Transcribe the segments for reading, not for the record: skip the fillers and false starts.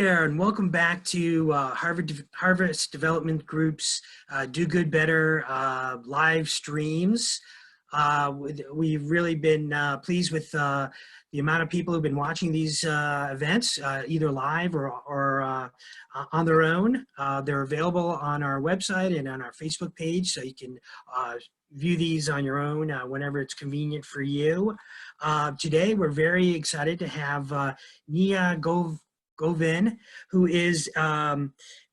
there, and welcome back to Harvest Development Group's Do Good Better live streams. We've really been pleased with the amount of people who've been watching these events, either live or on their own. They're available on our website and on our Facebook page, so you can view these on your own whenever it's convenient for you. Today, we're very excited to have Neha Govil, who is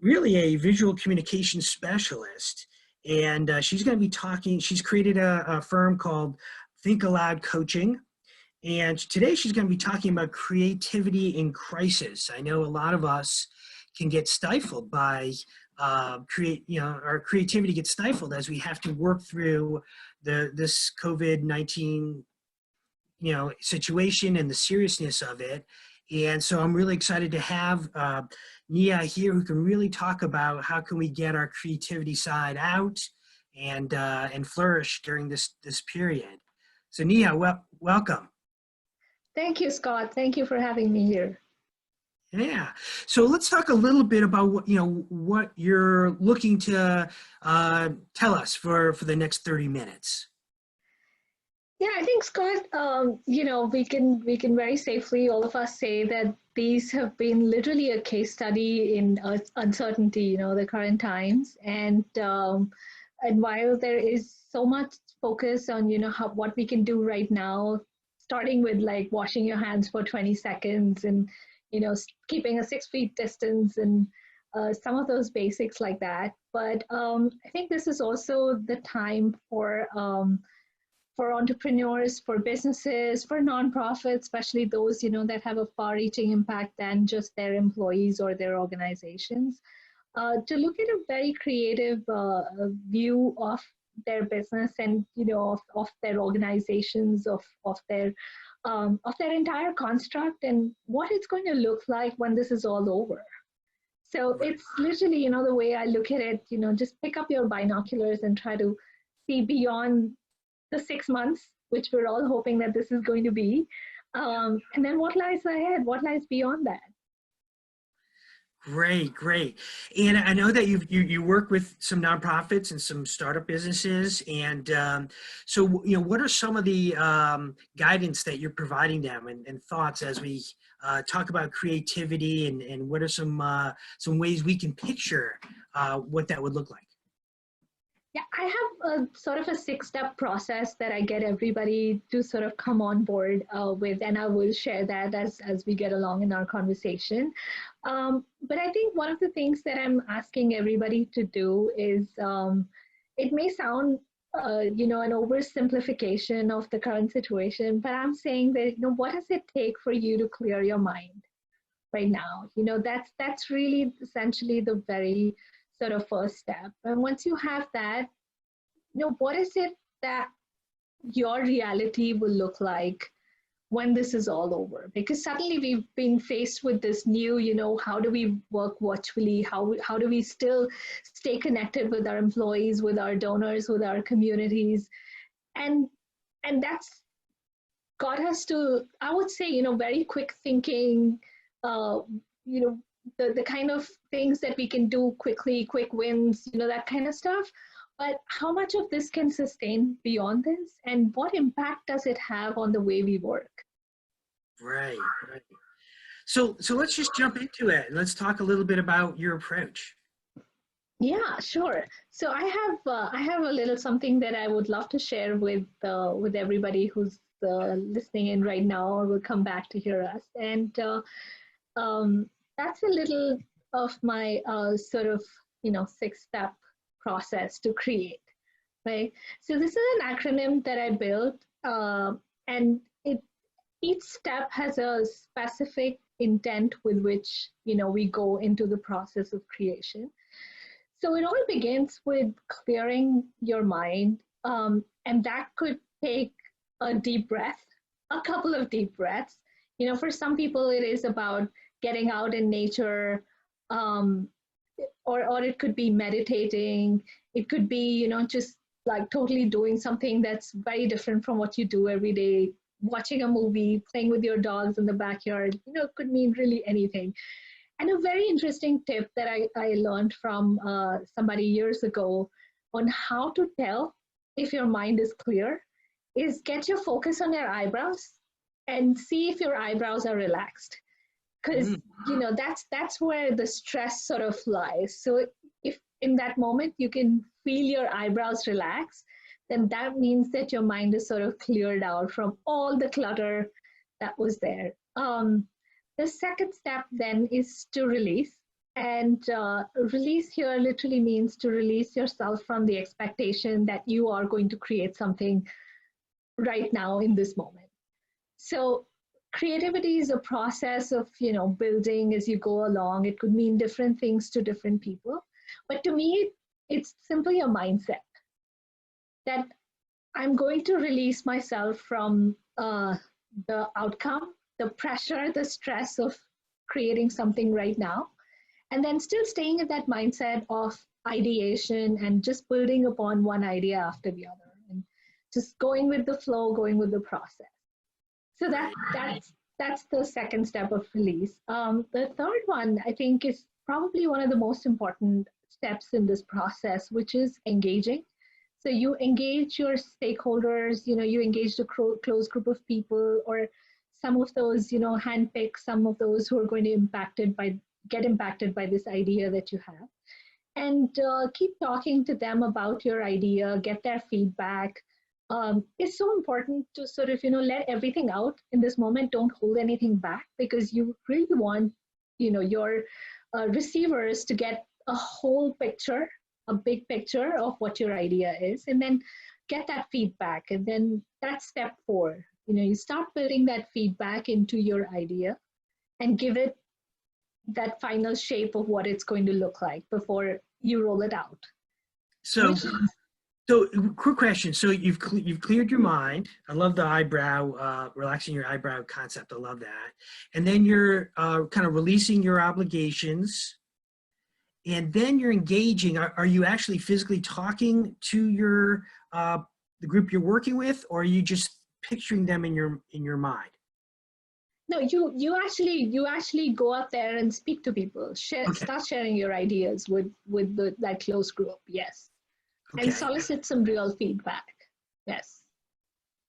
really a visual communication specialist. And she's going to be talking, she's created a firm called Think Aloud Coaching. And today she's going to be talking about creativity in crisis. I know a lot of us can get stifled by our creativity gets stifled as we have to work through this COVID-19 situation and the seriousness of it. And so I'm really excited to have Neha here, who can really talk about how can we get our creativity side out and flourish during this period. So Neha, welcome. Thank you, Scott. Thank you for having me here. Yeah. So let's talk a little bit about what you're looking to tell us for the next 30 minutes. Yeah, I think, Scott, we can very safely, all of us, say that these have been literally a case study in uncertainty, the current times. And while there is so much focus on, what we can do right now, starting with like washing your hands for 20 seconds and, keeping a 6 feet distance and some of those basics like that. But I think this is also the time for entrepreneurs, for businesses, for nonprofits, especially those, that have a far-reaching impact than just their employees or their organizations, to look at a very creative view of their business and, of their organizations, of their entire construct and what it's going to look like when this is all over. So it's literally, the way I look at it, just pick up your binoculars and try to see beyond the 6 months, which we're all hoping that this is going to be. And then what lies ahead? What lies beyond that? Great. And I know that you work with some nonprofits and some startup businesses. And so, what are some of the guidance that you're providing them and thoughts as we talk about creativity and what are some ways we can picture what that would look like? Yeah, I have a sort of a 6-step process that I get everybody to sort of come on board with, and I will share that as we get along in our conversation. But I think one of the things that I'm asking everybody to do is, it may sound, an oversimplification of the current situation, but I'm saying that, what does it take for you to clear your mind right now? That's really essentially the very sort of first step. And once you have that, what is it that your reality will look like when this is all over? Because suddenly we've been faced with this new, how do we work virtually? How do we still stay connected with our employees, with our donors, with our communities? And that's got us to, I would say, very quick thinking, the kind of things that we can do quickly, quick wins, that kind of stuff. But how much of this can sustain beyond this? And what impact does it have on the way we work? Right. So let's just jump into it. Let's talk a little bit about your approach. Yeah, sure. So I have a little something that I would love to share with everybody who's listening in right now or will come back to hear us. And that's a little of my sort of, 6-step process to create, right? So this is an acronym that I built, and each step has a specific intent with which, we go into the process of creation. So it all begins with clearing your mind, and that could take a deep breath, a couple of deep breaths. For some people, it is about getting out in nature, or it could be meditating. It could be, just like totally doing something that's very different from what you do every day, watching a movie, playing with your dogs in the backyard, it could mean really anything. And a very interesting tip that I learned from somebody years ago on how to tell if your mind is clear is get your focus on your eyebrows and see if your eyebrows are relaxed. Because that's where the stress sort of lies. So if in that moment you can feel your eyebrows relax, then that means that your mind is sort of cleared out from all the clutter that was there. The second step then is to release. And release here literally means to release yourself from the expectation that you are going to create something right now in this moment. So creativity is a process of, building as you go along. It could mean different things to different people. But to me, it's simply a mindset that I'm going to release myself from the outcome, the pressure, the stress of creating something right now, and then still staying in that mindset of ideation and just building upon one idea after the other and just going with the flow, going with the process. So that's the second step of release. The third one, I think, is probably one of the most important steps in this process, which is engaging. So you engage your stakeholders, you engage the close group of people, or some of those, handpick some of those who are going to get impacted by this idea that you have, and keep talking to them about your idea, get their feedback. It's so important to sort of, let everything out in this moment. Don't hold anything back, because you really want, your receivers to get a whole picture, a big picture of what your idea is, and then get that feedback. And then that's step 4. You start building that feedback into your idea and give it that final shape of what it's going to look like before you roll it out. So, quick question. So you've cleared your mind. I love the eyebrow, relaxing your eyebrow concept. I love that. And then you're kind of releasing your obligations. And then you're engaging. Are you actually physically talking to your the group you're working with, or are you just picturing them in your mind? No, you actually go out there and speak to people. Start sharing your ideas with that close group. Yes, okay. And solicit some real feedback. Yes.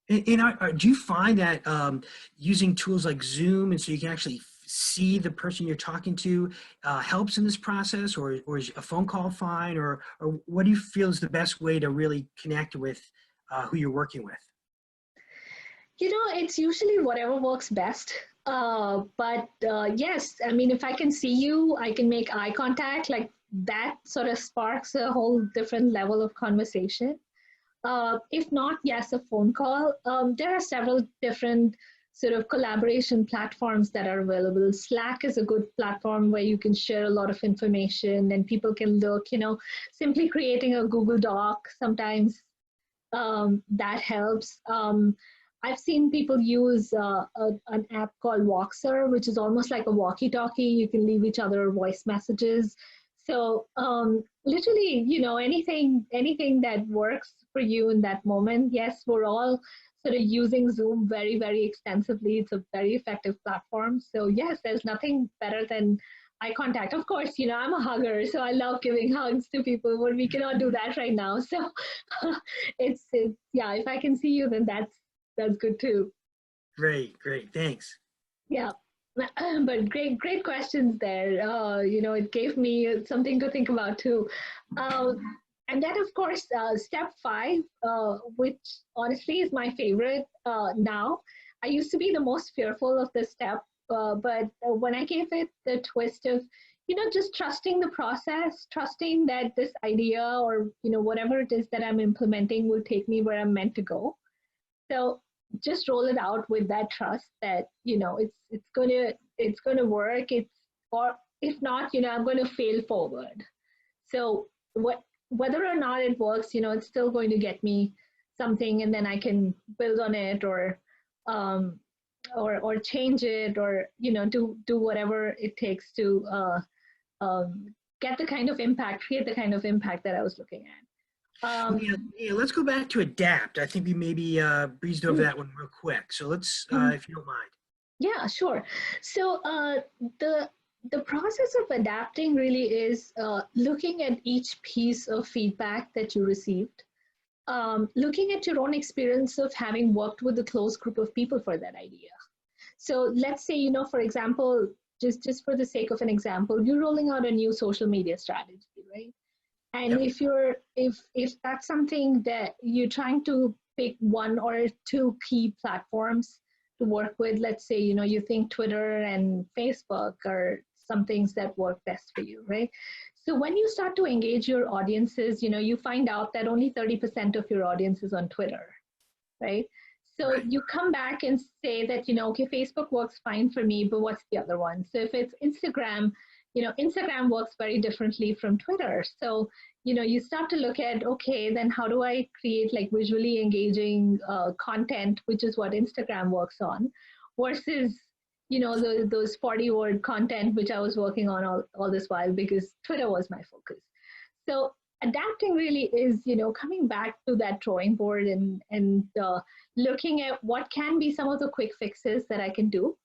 And do you find that using tools like Zoom, and so you can actually see the person you're talking to, helps in this process, or is a phone call fine, or what do you feel is the best way to really connect with who you're working with? It's usually whatever works best. But yes, I mean, if I can see you, I can make eye contact, like that sort of sparks a whole different level of conversation. If not, yes, a phone call. There are several different sort of collaboration platforms that are available. Slack is a good platform where you can share a lot of information and people can look, simply creating a Google Doc sometimes that helps. I've seen people use an app called Voxer, which is almost like a walkie-talkie. You can leave each other voice messages. So literally, anything that works for you in that moment. Yes, we're all sort of using Zoom very, very extensively. It's a very effective platform. So yes, there's nothing better than eye contact. Of course, I'm a hugger, so I love giving hugs to people, but we cannot do that right now. So it's yeah, if I can see you, then that's good too. Great, thanks. Yeah, but great questions there. It gave me something to think about too. And then, of course, step 5, which honestly is my favorite now. I used to be the most fearful of this step, but when I gave it the twist of, just trusting the process, trusting that this idea or, whatever it is that I'm implementing will take me where I'm meant to go. So just roll it out with that trust that, it's gonna work. Or if not, I'm going to fail forward. So whether or not it works, it's still going to get me something, and then I can build on it or change it, or do whatever it takes to get the kind of impact, create the kind of impact that I was looking at. Yeah, let's go back to adapt. I think we maybe breezed over that one real quick. So let's, if you don't mind. Yeah, sure. So the process of adapting really is looking at each piece of feedback that you received, looking at your own experience of having worked with a close group of people for that idea. So let's say, for example, just for the sake of an example, you're rolling out a new social media strategy, right? And Yep. if that's something that you're trying to pick one or two key platforms to work with, let's say, you think Twitter and Facebook are some things that work best for you, right? So when you start to engage your audiences, you find out that only 30% of your audience is on Twitter, right? So Right. you come back and say that, okay, Facebook works fine for me, but what's the other one? So if it's Instagram, Instagram works very differently from Twitter. So, you start to look at, okay, then how do I create like visually engaging content, which is what Instagram works on, versus, those 40-word content, which I was working on all this while because Twitter was my focus. So adapting really is, coming back to that drawing board and looking at what can be some of the quick fixes that I can do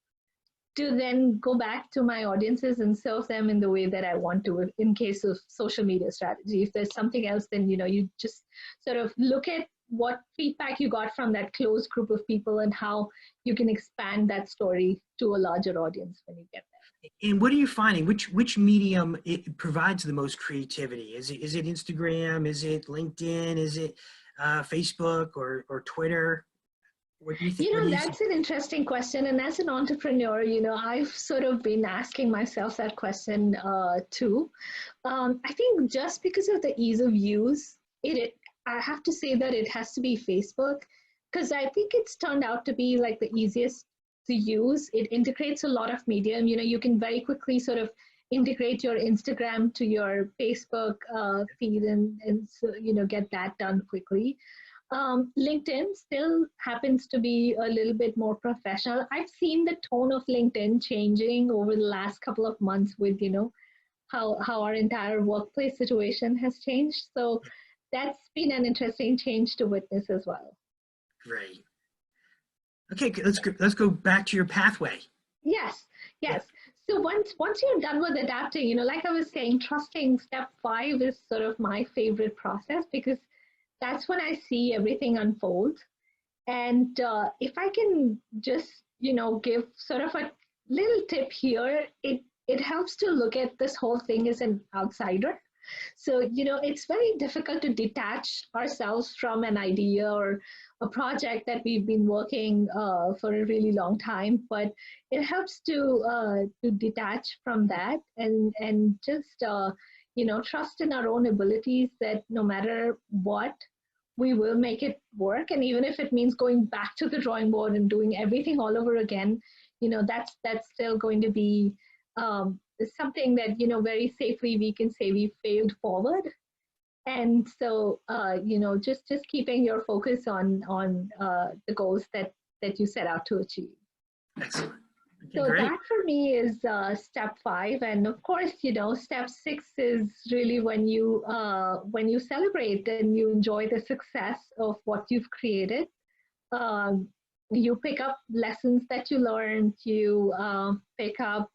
to then go back to my audiences and serve them in the way that I want to in case of social media strategy. If there's something else, then, you just sort of look at what feedback you got from that close group of people and how you can expand that story to a larger audience when you get there. And what are you finding? Which medium it provides the most creativity? Is it Instagram? Is it LinkedIn? Is it Facebook or Twitter? What do you think? What do you see? That's an interesting question. And as an entrepreneur, I've sort of been asking myself that question too. I think just because of the ease of use, I have to say that it has to be Facebook because I think it's turned out to be like the easiest to use. It integrates a lot of medium. You can very quickly sort of integrate your Instagram to your Facebook feed and so, get that done quickly. LinkedIn still happens to be a little bit more professional. I've seen the tone of LinkedIn changing over the last couple of months with, how our entire workplace situation has changed. So that's been an interesting change to witness as well. Great. Okay, let's go back to your pathway. Yes, Yeah. yes. So once you're done with adapting, like I was saying, trusting step 5 is sort of my favorite process because that's when I see everything unfold. And if I can just, give sort of a little tip here, it helps to look at this whole thing as an outsider. So, it's very difficult to detach ourselves from an idea or a project that we've been working for a really long time. But it helps to detach from that and just, trust in our own abilities that no matter what, we will make it work. And even if it means going back to the drawing board and doing everything all over again, that's still going to be something that, very safely we can say we failed forward. And so, just keeping your focus on the goals that you set out to achieve. Excellent. Okay, So great. that for me is step 5, and of course, step 6 is really when you celebrate and you enjoy the success of what you've created. Um, you pick up lessons that you learned. You pick up,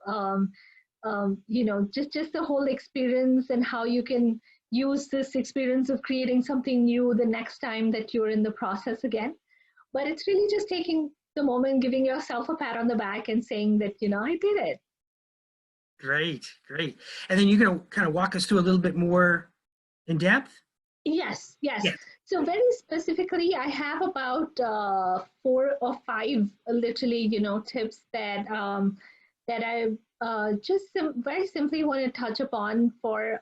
just the whole experience and how you can use this experience of creating something new the next time that you're in the process again. But it's really just taking the moment, giving yourself a pat on the back and saying that, I did it. Great, great. And then you're going to kind of walk us through a little bit more in depth? Yes, yes. Yes. So very specifically, I have about 4 or 5 literally, tips that I very simply want to touch upon for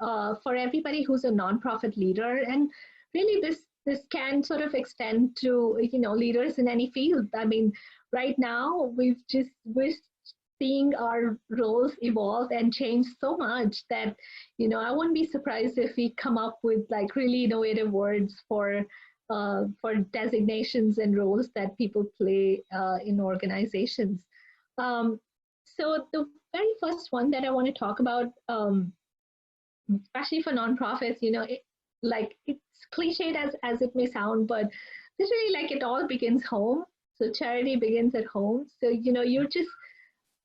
everybody who's a nonprofit leader, and really this can sort of extend to leaders in any field. I mean, right now we're seeing our roles evolve and change so much that I wouldn't be surprised if we come up with like really innovative words for designations and roles that people play in organizations. Um, so the very first one that I want to talk about, especially for nonprofits, it's cliched as it may sound, but literally like it all begins home. So charity begins at home. So you're just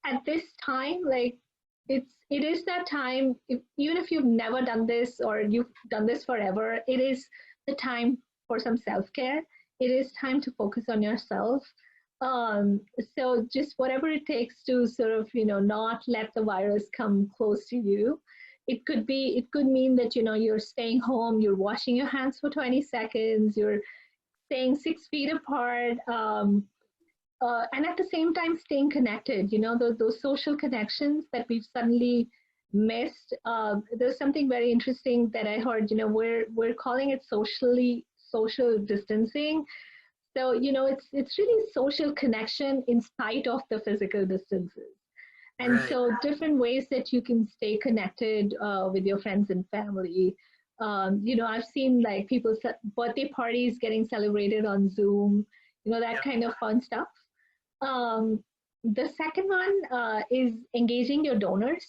at this time, like it is that time, even if you've never done this or you've done this forever, it is the time for some self-care. It is time to focus on yourself. um, so just whatever it takes to sort of not let the virus come close to you. It could mean that you're staying home, you're washing your hands for 20 seconds, you're staying 6 feet apart, and at the same time staying connected. Those social connections that we've suddenly missed. There's something very interesting that I heard. We're calling it social distancing. So it's really social connection in spite of the physical distances. And Right. so different ways that you can stay connected with your friends and family. I've seen like people's birthday parties getting celebrated on Zoom, that Yep. kind of fun stuff. um, the second one is engaging your donors.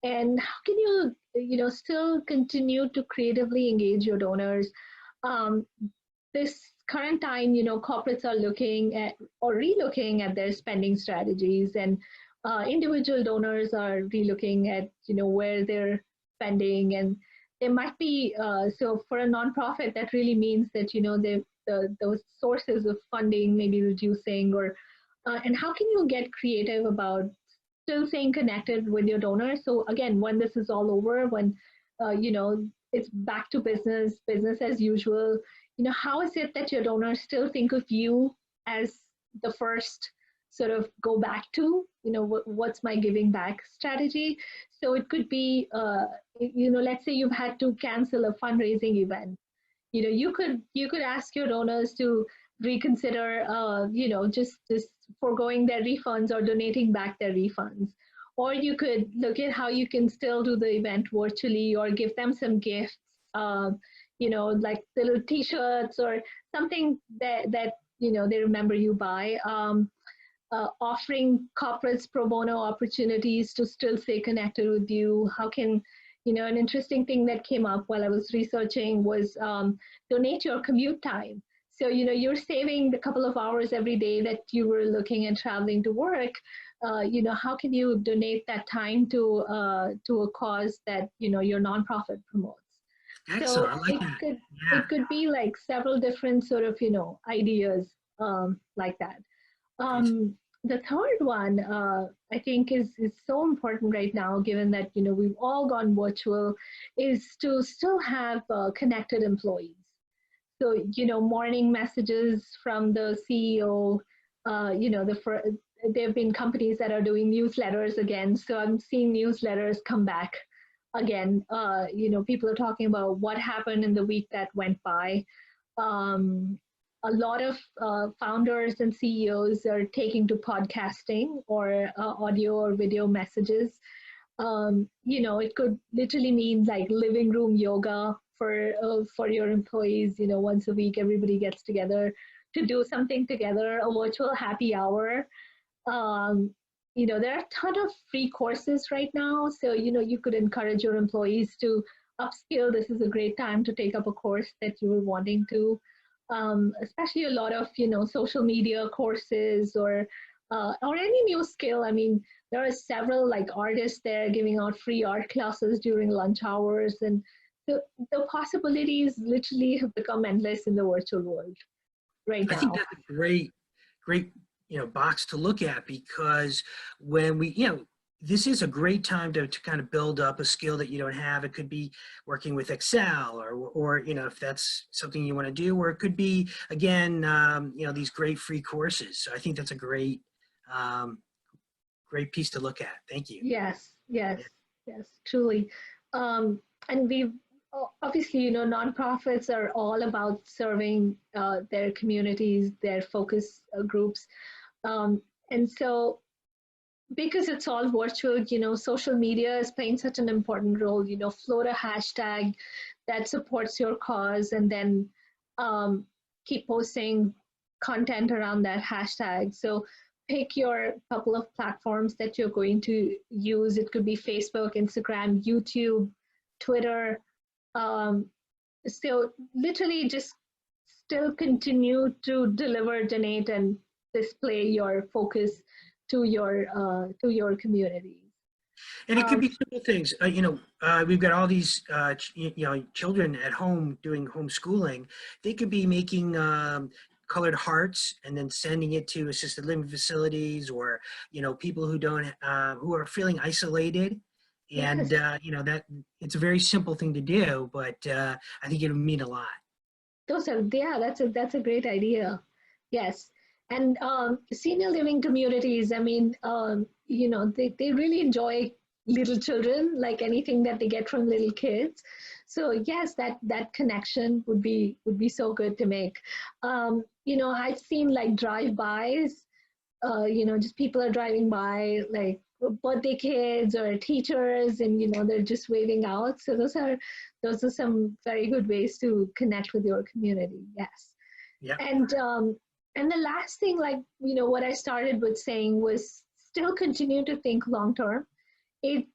And how can you, still continue to creatively engage your donors? Um, this current time, corporates are looking at or relooking at their spending strategies, and individual donors are relooking at, where they're spending, and there might be so for a nonprofit that really means that those sources of funding may be reducing, or and how can you get creative about still staying connected with your donors? So again, when this is all over, when it's back to business as usual, how is it that your donors still think of you as the first sort of go back to, what's my giving back strategy? So it could be, let's say you've had to cancel a fundraising event. You could ask your donors to reconsider, just foregoing their refunds or donating back their refunds. Or you could look at how you can still do the event virtually, or give them some gifts, uh, like little T-shirts or something that they remember you by. Offering corporates pro bono opportunities to still stay connected with you. How can, an interesting thing that came up while I was researching was donate your commute time. So, you're saving the couple of hours every day that you were looking and traveling to work. How can you donate that time to a cause that, your nonprofit promotes? Excellent. So I like that. Yeah. it could be like several different sort of, ideas like that. Great. The third one, I think, is so important right now, given that we've all gone virtual, is to still have connected employees. So morning messages from the CEO. There have been companies that are doing newsletters again. So I'm seeing newsletters come back again. People are talking about what happened in the week that went by. Um, a lot of founders and CEOs are taking to podcasting or audio or video messages. It could literally mean like living room yoga for your employees. Once a week, everybody gets together to do something together, a virtual happy hour. Um, there are a ton of free courses right now, so you could encourage your employees to upskill. This is a great time to take up a course that you were wanting to. Especially a lot of social media courses, or any new skill. I mean, there are several like artists there giving out free art classes during lunch hours, and the possibilities literally have become endless in the virtual world right I think now. that's a great, box to look at, because when we, this is a great time to kind of build up a skill that you don't have. It could be working with Excel, or if that's something you want to do, or it could be, again, these great free courses. So I think that's a um, great piece to look at. Thank you. Yes, yes, Yeah. yes, truly. And we obviously, nonprofits are all about serving their communities, their focus groups. And so, because it's all virtual, social media is playing such an important role. Float a hashtag that supports your cause, and then um, keep posting content around that hashtag. So pick your couple of platforms that you're going to use. It could be Facebook, Instagram, YouTube, Twitter. Um, so literally just still continue to deliver, donate, and display your focus to your communities. And it could Um, be simple things. We've got all these, children at home doing homeschooling. They could be making colored hearts and then sending it to assisted living facilities or, people who don't, who are feeling isolated. And, yes, that it's a very simple thing to do, but I think it'll mean a lot. those are, yeah, that's a great idea. Yes. And senior living communities, I mean, they really enjoy little children, like anything that they get from little kids. So yes, that connection would be so good to make. I've seen like drive-bys, just people are driving by, like birthday kids or teachers, and they're just waving out. So those are some very good ways to connect with your community. Yes. Yeah. And the last thing, like what I started with saying was still continue to think long term. It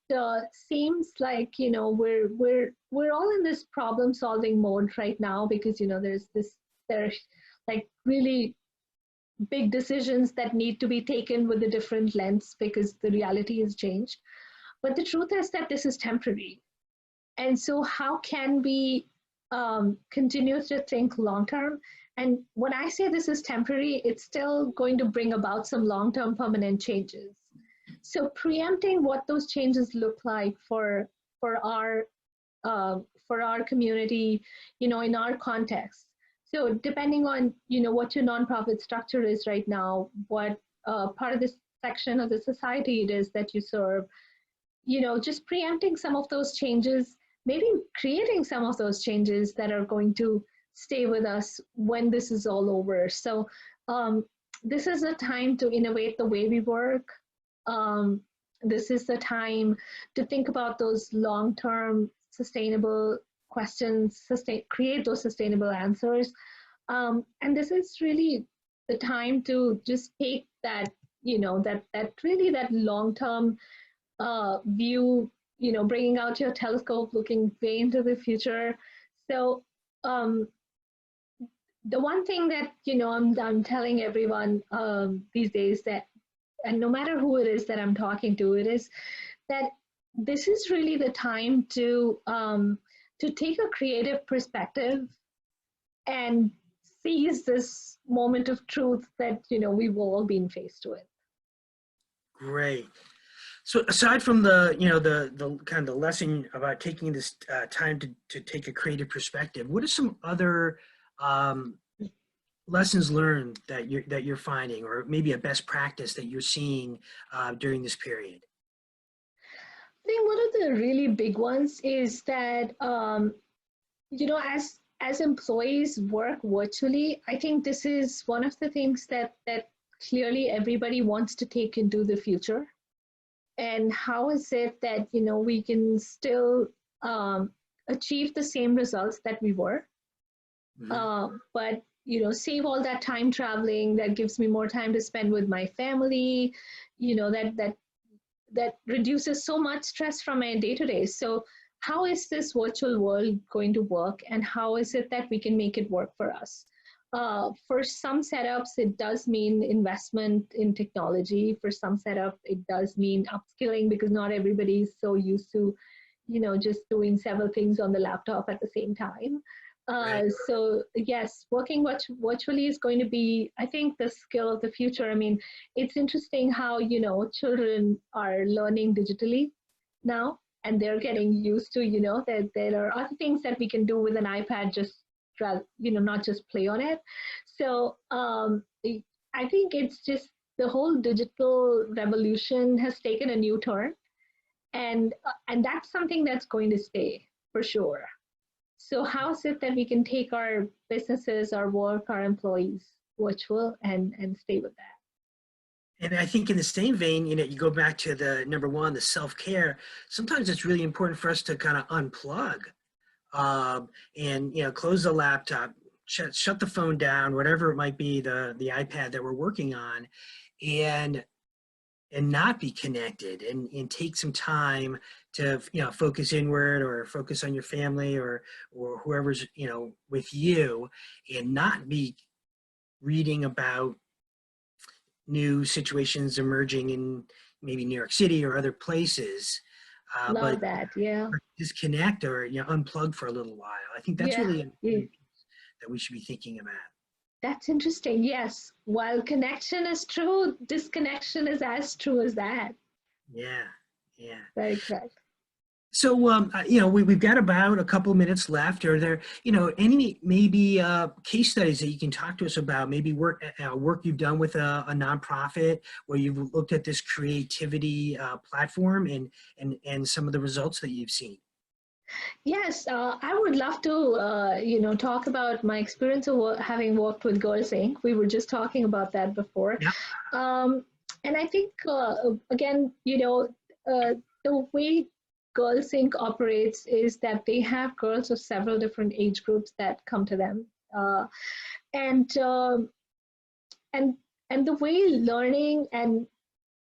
seems like we're all in this problem solving mode right now, because there's like really big decisions that need to be taken with a different lens because the reality has changed. But the truth is that this is temporary. And so, how can we continue to think long term? And when I say this is temporary, it's still going to bring about some long term permanent changes. So, preempting what those changes look like for our for our community, in our context. So depending on, what your nonprofit structure is right now, what part of this section of the society it is that you serve, just preempting some of those changes, maybe creating some of those changes that are going to stay with us when this is all over. So this is a time to innovate the way we work. Um, this is the time to think about those long-term sustainable questions, create those sustainable answers. And this is really the time to just take that, that long-term view, bringing out your telescope, looking way into the future. So the one thing that, I'm telling everyone these days, that, and no matter who it is that I'm talking to, it is that this is really the time to take a creative perspective and seize this moment of truth that we've all been faced with. Great. So aside from the kind of the lesson about taking this time to take a creative perspective, what are some other lessons learned that you're finding, or maybe a best practice that you're seeing during this period? I think one of the really big ones is that as employees work virtually, I think this is one of the things that clearly everybody wants to take into the future. And how is it that we can still achieve the same results that we were, but save all that time traveling? That gives me more time to spend with my family. That reduces so much stress from my day-to-day. So how is this virtual world going to work, and how is it that we can make it work for us? For some setups, it does mean investment in technology. For some setup, it does mean upskilling, because not everybody is so used to, just doing several things on the laptop at the same time. Right. So yes, working virtually is going to be, I think, the skill of the future. I mean, it's interesting how, children are learning digitally now, and they're getting used to, that there are other things that we can do with an iPad, just, not just play on it. So I think it's just the whole digital revolution has taken a new turn, and that's something that's going to stay for sure. So how is it that we can take our businesses, our work, our employees virtual and stay with that? And I think in the same vein, you go back to the number one, the self-care. Sometimes it's really important for us to kind of unplug and close the laptop, shut the phone down, whatever it might be, the iPad that we're working on, and not be connected, and take some time to focus inward, or focus on your family, or whoever's with you, and not be reading about new situations emerging in maybe New York City or other places, Love but that. Yeah. disconnect or unplug for a little while. I think that's Yeah. really Yeah. important that we should be thinking about. That's interesting. Yes. While connection is true, disconnection is as true as that. Yeah, yeah. Very correct. So, we've got about a couple minutes left. Are there, any maybe case studies that you can talk to us about? Maybe work you've done with a nonprofit where you've looked at this creativity platform and some of the results that you've seen. Yes, I would love to, talk about my experience of having worked with Girls Inc. We were just talking about that before. Yeah. Um, and I think, again, the way Girls Inc. operates is that they have girls of several different age groups that come to them. And, um, and, and the way learning and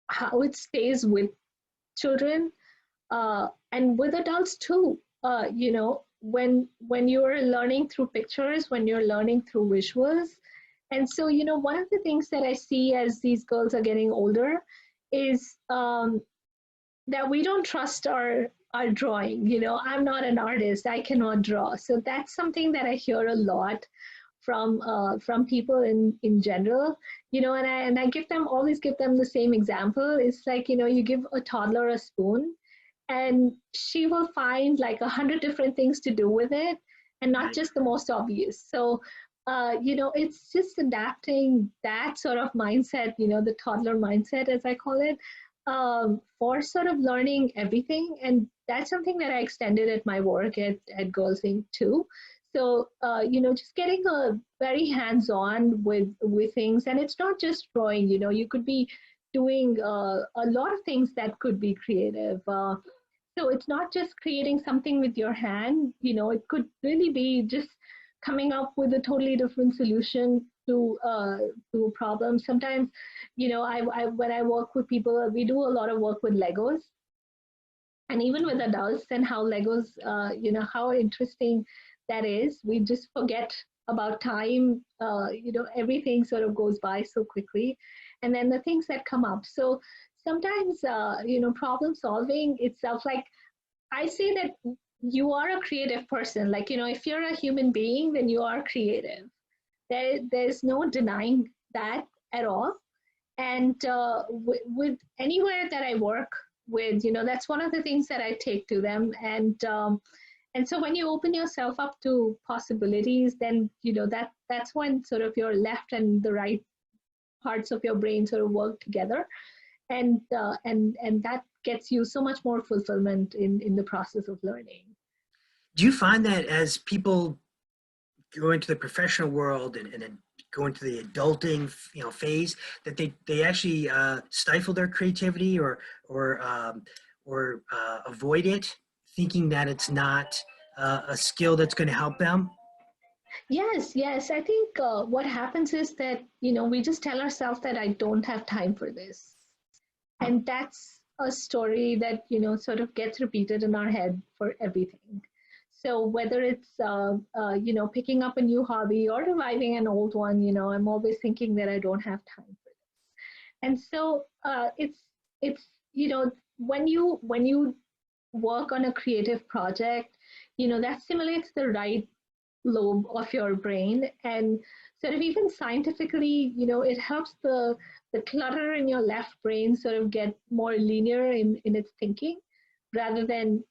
how it stays with children and with adults too. When you're learning through pictures, when you're learning through visuals, and so one of the things that I see as these girls are getting older is that we don't trust our drawing. I'm not an artist; I cannot draw. So that's something that I hear a lot from people in general. And I always give them the same example. It's like you give a toddler a spoon and she will find like 100 different things to do with it and not Right. just the most obvious. So it's just adapting that sort of mindset, the toddler mindset as I call it, for sort of learning everything. And that's something that I extended at my work at Girls Inc. too. So just getting a very hands-on with things. And it's not just drawing. You could be doing a lot of things that could be creative. So it's not just creating something with your hand, it could really be just coming up with a totally different solution to a problem. Sometimes, when I work with people, we do a lot of work with Legos, and even with adults, and how Legos, how interesting that is. We just forget about time. Everything sort of goes by so quickly, and then the things that come up. So sometimes, problem solving itself, like I say that you are a creative person. Like, if you're a human being, then you are creative. There's no denying that at all. And with anywhere that I work with, that's one of the things that I take to them. And so when you open yourself up to possibilities, then, that's when sort of your left and the right parts of your brain sort of work together. And that gets you so much more fulfillment in the process of learning. Do you find that as people go into the professional world and then go into the adulting phase, that they actually stifle their creativity or avoid it, thinking that it's not a skill that's going to help them? Yes. I think what happens is that, we just tell ourselves that I don't have time for this. And that's a story that, sort of gets repeated in our head for everything. So whether it's, picking up a new hobby or reviving an old one, I'm always thinking that I don't have time for this. And so it's, when you work on a creative project, that stimulates the right lobe of your brain. And sort of even scientifically, it helps the clutter in your left brain sort of get more linear in its thinking rather than,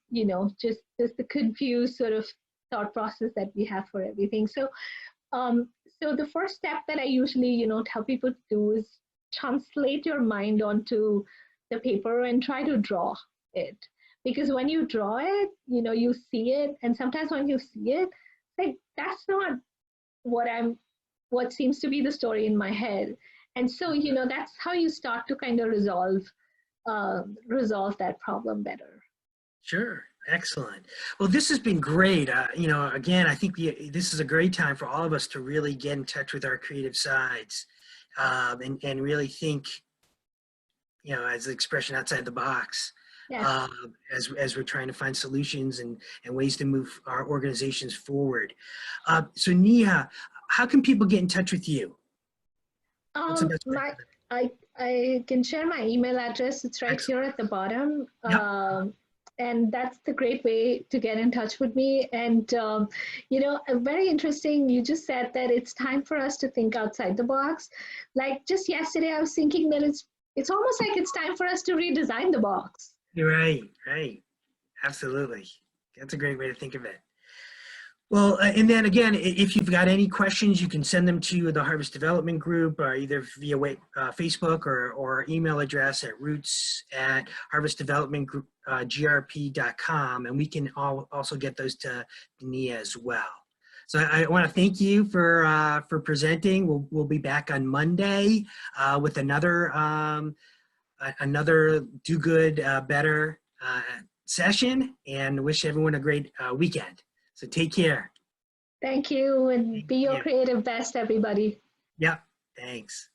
just the confused sort of thought process that we have for everything. So the first step that I usually, tell people to do is translate your mind onto the paper and try to draw it. Because when you draw it, you see it. And sometimes when you see it, like, that's not what seems to be the story in my head. And so, that's how you start to kind of resolve that problem better. Sure. Excellent. Well, this has been great. Again, I think this is a great time for all of us to really get in touch with our creative sides and really think, as the expression, outside the box. Yes. As we're trying to find solutions and ways to move our organizations forward. So Neha, how can people get in touch with you? What's the best way My for them? I can share my email address. It's right here Excellent. at the bottom. Yep. And that's the great way to get in touch with me. And, very interesting. You just said that it's time for us to think outside the box. Like just yesterday, I was thinking that it's almost like it's time for us to redesign the box. You're right. Right. Absolutely. That's a great way to think of it. Well, and then again, if you've got any questions, you can send them to the Harvest Development Group, either via Facebook or email address at roots@harvestdevelopmentgrp.com, and we can also get those to Nia as well. So I want to thank you for presenting. We'll be back on Monday with another Do Good Better session, and wish everyone a great weekend. So take care. Thank you, and Thank be your you. creative best, everybody. Yep. Thanks.